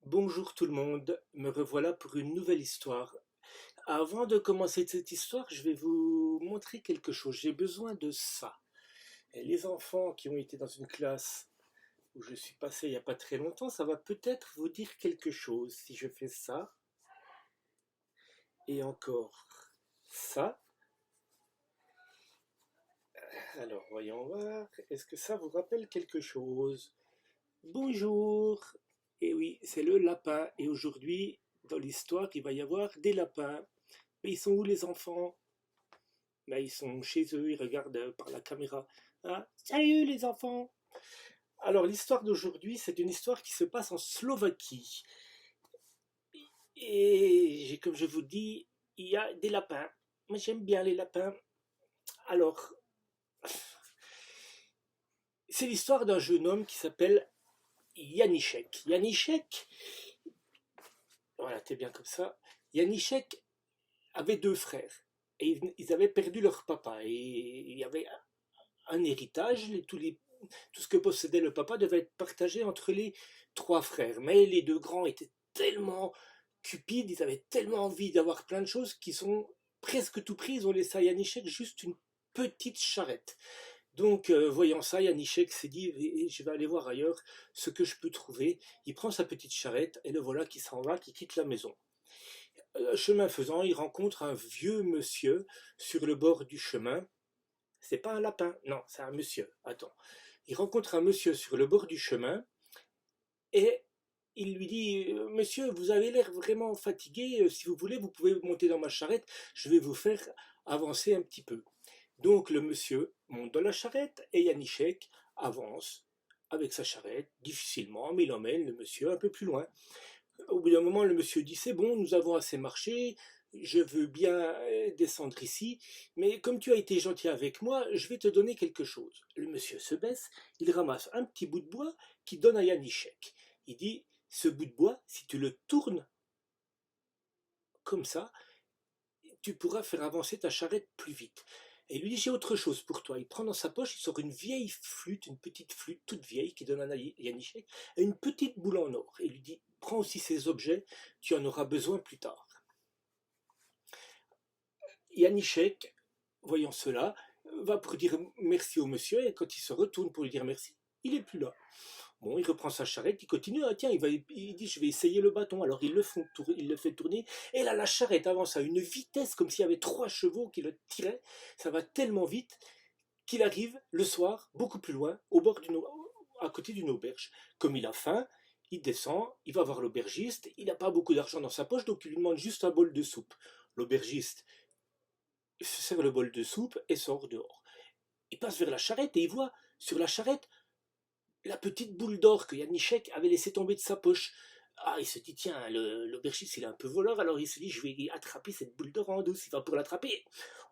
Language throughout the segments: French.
Bonjour tout le monde, me revoilà pour une nouvelle histoire. Avant de commencer cette histoire, je vais vous montrer quelque chose. J'ai besoin de ça. Et les enfants qui ont été dans une classe où je suis passé il n'y a pas très longtemps, ça va peut-être vous dire quelque chose si je fais ça. Et encore ça. Alors voyons voir, est-ce que ça vous rappelle quelque chose? Bonjour. Et oui, c'est le lapin. Et aujourd'hui, dans l'histoire, il va y avoir des lapins. Mais ils sont où les enfants? Là, ils sont chez eux, ils regardent par la caméra. Ah, salut les enfants! Alors, l'histoire d'aujourd'hui, c'est une histoire qui se passe en Slovaquie. Et comme je vous dis, il y a des lapins. Moi, j'aime bien les lapins. Alors, c'est l'histoire d'un jeune homme qui s'appelle Janicek. Janicek, voilà, t'es bien comme ça. Janicek avait deux frères. Et ils avaient perdu leur papa. Et il y avait un héritage, tout ce que possédait le papa devait être partagé entre les trois frères. Mais les deux grands étaient tellement cupides, ils avaient tellement envie d'avoir plein de choses qu'ils ont presque tout pris. Ils ont laissé à Janicek juste une petite charrette. Donc, voyant ça, Janicek s'est dit, je vais aller voir ailleurs ce que je peux trouver. Il prend sa petite charrette et le voilà qui s'en va, qui quitte la maison. Chemin faisant, il rencontre un vieux monsieur sur le bord du chemin. C'est pas un lapin, non, c'est un monsieur. Attends. Il rencontre un monsieur sur le bord du chemin et il lui dit, Monsieur, vous avez l'air vraiment fatigué, si vous voulez, vous pouvez monter dans ma charrette, je vais vous faire avancer un petit peu. Donc le monsieur monte dans la charrette et Janicek avance avec sa charrette, difficilement, mais il emmène le monsieur un peu plus loin. Au bout d'un moment, le monsieur dit, c'est bon, nous avons assez marché, je veux bien descendre ici, mais comme tu as été gentil avec moi, je vais te donner quelque chose. Le monsieur se baisse, il ramasse un petit bout de bois qui donne à Janicek. Il dit, ce bout de bois, si tu le tournes comme ça, tu pourras faire avancer ta charrette plus vite. Et il lui dit, j'ai autre chose pour toi. Il prend dans sa poche, il sort une vieille flûte, une petite flûte toute vieille qui donne à Janicek, et une petite boule en or. Et il lui dit, prends aussi ces objets, tu en auras besoin plus tard. Janicek, voyant cela, va pour dire merci au monsieur, et quand il se retourne pour lui dire merci, il n'est plus là. Bon, il reprend sa charrette, il continue, ah, tiens, il dit je vais essayer le bâton. Alors il le fait tourner, et là la charrette avance à une vitesse comme s'il y avait trois chevaux qui le tiraient. Ça va tellement vite qu'il arrive le soir, beaucoup plus loin, à côté d'une auberge. Comme il a faim, il descend, il va voir l'aubergiste, il n'a pas beaucoup d'argent dans sa poche, donc il lui demande juste un bol de soupe. L'aubergiste se sert le bol de soupe et sort dehors. Il passe vers la charrette et il voit sur la charrette la petite boule d'or que Janicek avait laissé tomber de sa poche. Ah, il se dit, tiens, l'aubergiste, il est un peu voleur, alors il se dit, je vais attraper cette boule d'or en douce. Il va pour l'attraper.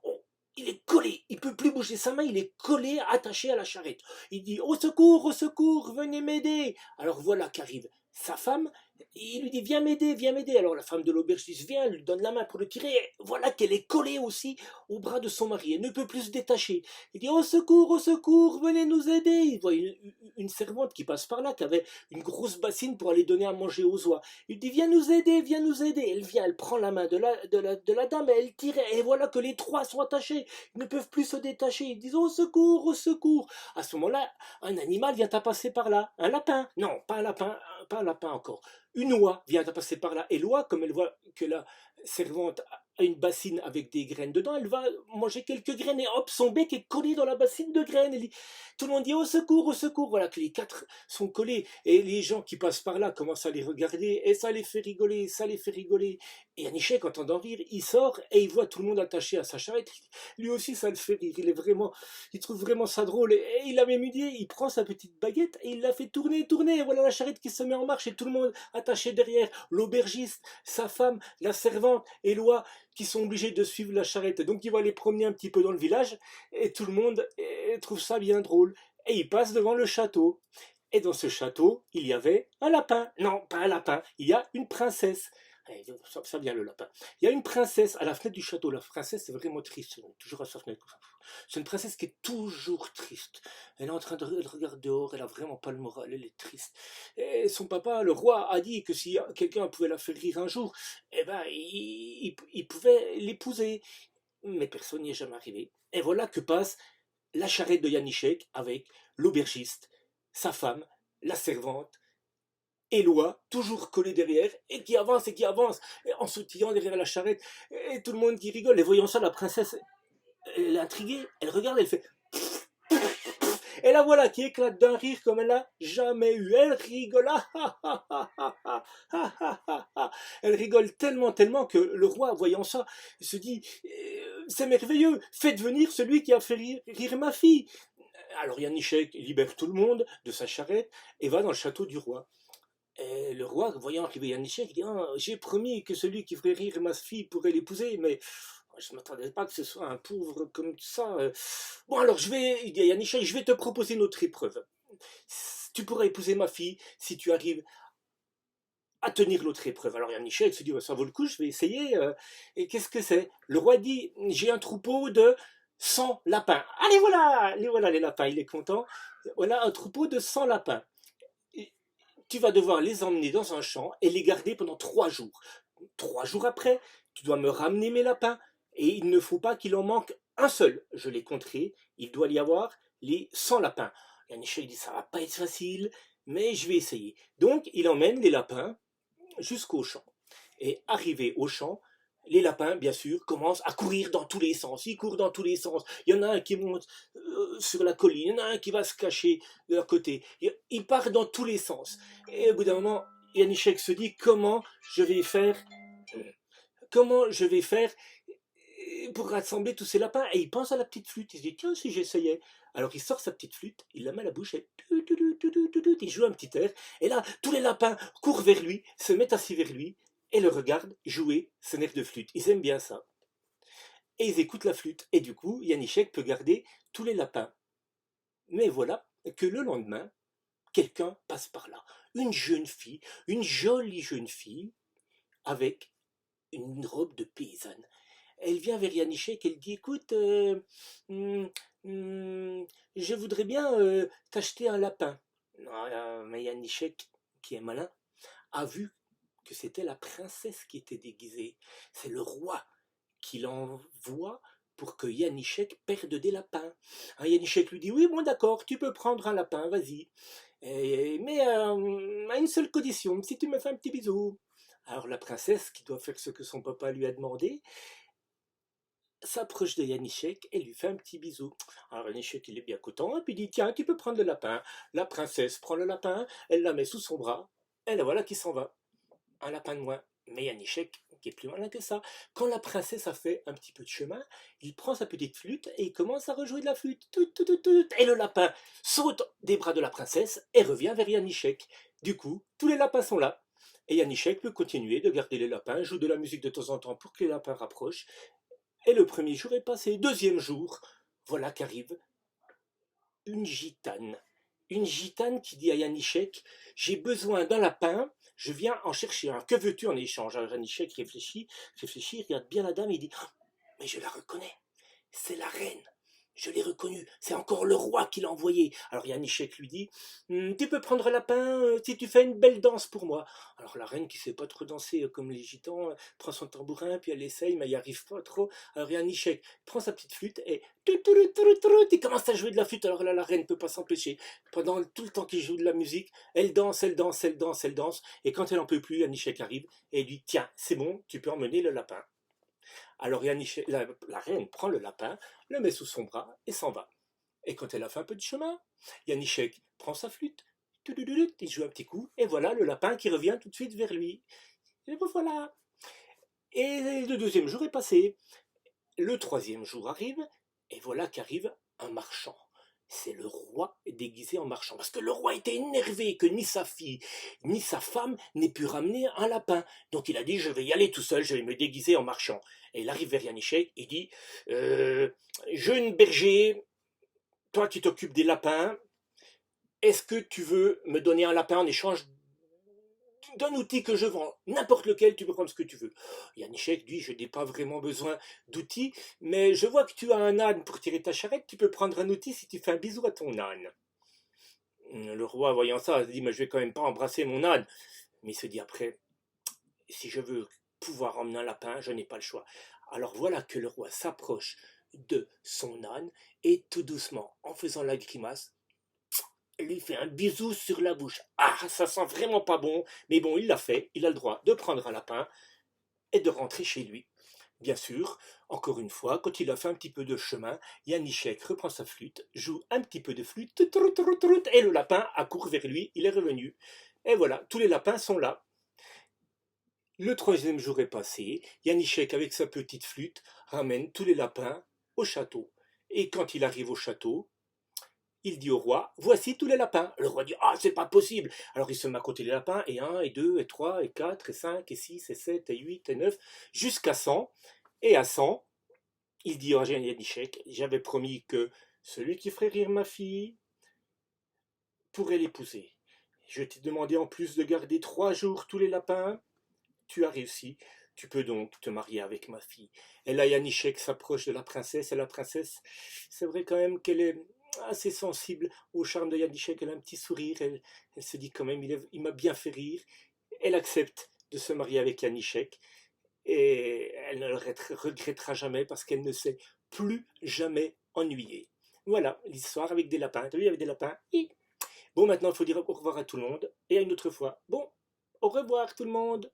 Oh, il est collé, il peut plus bouger sa main, il est collé, attaché à la charrette. Il dit, au secours, venez m'aider. Alors voilà qu'arrive sa femme, il lui dit, viens m'aider, viens m'aider. Alors la femme de l'aubergiste vient, lui donne la main pour le tirer, et voilà qu'elle est collée aussi au bras de son mari, elle ne peut plus se détacher. Il dit, au secours, venez nous aider. Il voit une servante qui passe par là, qui avait une grosse bassine pour aller donner à manger aux oies. Il dit, viens nous aider, viens nous aider. Elle vient, elle prend la main de la dame, elle tire, et voilà que les trois sont attachés. Ils ne peuvent plus se détacher. Ils disent, au secours, au secours. À ce moment-là, un animal vient à passer par là. Un lapin. Non, pas un lapin encore. Une oie vient à passer par là. Et l'oie, comme elle voit que la servante a une bassine avec des graines dedans, elle va manger quelques graines et hop, son bec est collé dans la bassine de graines. Tout le monde dit au secours, au secours. Voilà que les quatre sont collés et les gens qui passent par là commencent à les regarder et ça les fait rigoler, ça les fait rigoler. Et Anichek, entendant rire, il sort et il voit tout le monde attaché à sa charrette. Lui aussi, ça le fait rire. Il trouve vraiment ça drôle. Et il a même idée, il prend sa petite baguette et il la fait tourner, tourner. Et voilà la charrette qui se met en marche et tout le monde attaché derrière. L'aubergiste, sa femme, la servante et l'oie qui sont obligés de suivre la charrette. Donc il va les promener un petit peu dans le village et tout le monde trouve ça bien drôle. Et il passe devant le château. Et dans ce château, il y avait un lapin. Non, pas un lapin, il y a une princesse. Allez, ça vient le lapin. Il y a une princesse à la fenêtre du château. La princesse est vraiment triste, toujours à sa fenêtre. C'est une princesse qui est toujours triste. Elle est en train de regarder dehors, elle a vraiment pas le moral, elle est triste. Et son papa, le roi, a dit que si quelqu'un pouvait la faire rire un jour, eh ben, il pouvait l'épouser. Mais personne n'y est jamais arrivé. Et voilà que passe la charrette de Yanichek avec l'aubergiste, sa femme, la servante, Éloi, toujours collé derrière, et qui avance, et en sautillant derrière la charrette, et tout le monde qui rigole. Et voyant ça, la princesse, elle est intriguée, elle regarde, elle fait... Et la voilà qui éclate d'un rire comme elle n'a jamais eu. Elle rigole, elle rigole tellement, tellement que le roi, voyant ça, se dit, c'est merveilleux, faites venir celui qui a fait rire ma fille. Alors Yanichek libère tout le monde de sa charrette et va dans le château du roi. Et le roi, voyant arriver Yanichek, dit ah, j'ai promis que celui qui ferait rire ma fille pourrait l'épouser, mais je ne m'attendais pas que ce soit un pauvre comme ça. Bon, alors il dit à Yanichek, je vais te proposer une autre épreuve. Tu pourras épouser ma fille si tu arrives à tenir l'autre épreuve. Alors Yanichek se dit ça vaut le coup, je vais essayer. Et qu'est-ce que c'est? Le roi dit j'ai un troupeau de 100 lapins. Allez voilà les lapins, il est content. Voilà un troupeau de 100 lapins. Tu vas devoir les emmener dans un champ et les garder pendant 3 jours. 3 jours après, tu dois me ramener mes lapins et il ne faut pas qu'il en manque un seul. Je les compterai, il doit y avoir les 100 lapins. Yanichek dit ça va pas être facile, mais je vais essayer. Donc il emmène les lapins jusqu'au champ. Et arrivé au champ, les lapins, bien sûr, commencent à courir dans tous les sens. Ils courent dans tous les sens. Il y en a un qui monte sur la colline, il y en a un qui va se cacher de leur côté. Ils partent dans tous les sens. Et au bout d'un moment, Yanichek se dit comment je vais faire pour rassembler tous ces lapins. Et il pense à la petite flûte. Il se dit tiens, si j'essayais. Alors il sort sa petite flûte, il la met à la bouche et il joue un petit air. Et là, tous les lapins courent vers lui, se mettent assis vers lui et le regardent jouer son air de flûte. Ils aiment bien ça. Et ils écoutent la flûte. Et du coup, Yanichek peut garder tous les lapins. Mais voilà que le lendemain, quelqu'un passe par là. Une jeune fille, une jolie jeune fille, avec une robe de paysanne. Elle vient vers Yanichek et elle dit écoute, je voudrais bien t'acheter un lapin. Mais Yanichek, qui est malin, a vu que c'était la princesse qui était déguisée. C'est le roi qui l'envoie pour que Yanichek perde des lapins. Yanichek lui dit oui, bon d'accord, tu peux prendre un lapin, vas-y. Mais à une seule condition, si tu me fais un petit bisou. Alors la princesse, qui doit faire ce que son papa lui a demandé, s'approche de Yanichek et lui fait un petit bisou. Alors Yanichek, il est bien content, et puis il dit tiens, tu peux prendre le lapin. La princesse prend le lapin, elle la met sous son bras, et la voilà qui s'en va. Un lapin de moins. Mais Yanichek, qui est plus malin que ça, quand la princesse a fait un petit peu de chemin, il prend sa petite flûte et il commence à rejouer de la flûte. Et le lapin saute des bras de la princesse et revient vers Yanichek. Du coup, tous les lapins sont là. Et Yanichek peut continuer de garder les lapins, joue de la musique de temps en temps pour que les lapins rapprochent. Et le premier jour est passé. Deuxième jour, voilà qu'arrive une gitane. Une gitane qui dit à Yanichek j'ai besoin d'un lapin, je viens en chercher un. Que veux-tu en échange? Alors Yanichek réfléchit, regarde bien la dame et dit mais je la reconnais, c'est la reine. Je l'ai reconnue, c'est encore le roi qui l'a envoyé. Alors Yanichek lui dit tu peux prendre lapin si tu fais une belle danse pour moi. Alors la reine qui sait pas trop danser comme les gitans prend son tambourin puis elle essaye mais elle n'y arrive pas trop. Alors Yanichek prend sa petite flûte et il commence à jouer de la flûte. Alors là la reine ne peut pas s'empêcher. Pendant tout le temps qu'il joue de la musique, elle danse, elle danse, elle danse, elle danse. Et quand elle en peut plus, Yanichek arrive et dit tiens c'est bon, tu peux emmener le lapin. Alors Yanichek, la reine prend le lapin, le met sous son bras et s'en va. Et quand elle a fait un peu de chemin, Yanichek prend sa flûte, il joue un petit coup, et voilà le lapin qui revient tout de suite vers lui. Et voilà. Et le deuxième jour est passé. Le troisième jour arrive, et voilà qu'arrive un marchand. C'est le roi déguisé en marchand. Parce que le roi était énervé que ni sa fille, ni sa femme n'aient pu ramener un lapin. Donc il a dit, je vais y aller tout seul, je vais me déguiser en marchand. Et il arrive vers Yanichek et dit, jeune berger, toi qui t'occupes des lapins, est-ce que tu veux me donner un lapin en échange d'un outil que je vends, n'importe lequel, tu peux prendre ce que tu veux. Yanichek dit, je n'ai pas vraiment besoin d'outils, mais je vois que tu as un âne pour tirer ta charrette, tu peux prendre un outil si tu fais un bisou à ton âne. Le roi, voyant ça, se dit, mais je vais quand même pas embrasser mon âne. Mais il se dit après, si je veux pouvoir emmener un lapin, je n'ai pas le choix. Alors voilà que le roi s'approche de son âne et tout doucement, en faisant la grimace, lui fait un bisou sur la bouche. Ah, ça sent vraiment pas bon, mais bon, il l'a fait, il a le droit de prendre un lapin et de rentrer chez lui. Bien sûr, encore une fois, quand il a fait un petit peu de chemin, Yanichek reprend sa flûte, joue un petit peu de flûte, et le lapin accourt vers lui, il est revenu. Et voilà, tous les lapins sont là. Le troisième jour est passé, Yanichek avec sa petite flûte ramène tous les lapins au château. Et quand il arrive au château, il dit au roi, voici tous les lapins. Le roi dit, ah, c'est pas possible. Alors il se met à compter les lapins, et 1, et 2, et 3, et 4, et 5, et 6, et 7, et 8, et 9, jusqu'à 100. Et à 100, il dit à Yanichek, j'avais promis que celui qui ferait rire ma fille pourrait l'épouser. Je t'ai demandé en plus de garder 3 jours tous les lapins. Tu as réussi. Tu peux donc te marier avec ma fille. Et là, Yanichek s'approche de la princesse. Et la princesse, c'est vrai quand même qu'elle est assez sensible au charme de Yanichek. Elle a un petit sourire. Elle se dit quand même, il m'a bien fait rire. Elle accepte de se marier avec Yanichek. Et elle ne le regrettera jamais parce qu'elle ne s'est plus jamais ennuyée. Voilà l'histoire avec des lapins. T'as vu, avec des lapins. Bon, maintenant, il faut dire au revoir à tout le monde et à une autre fois. Bon, au revoir tout le monde.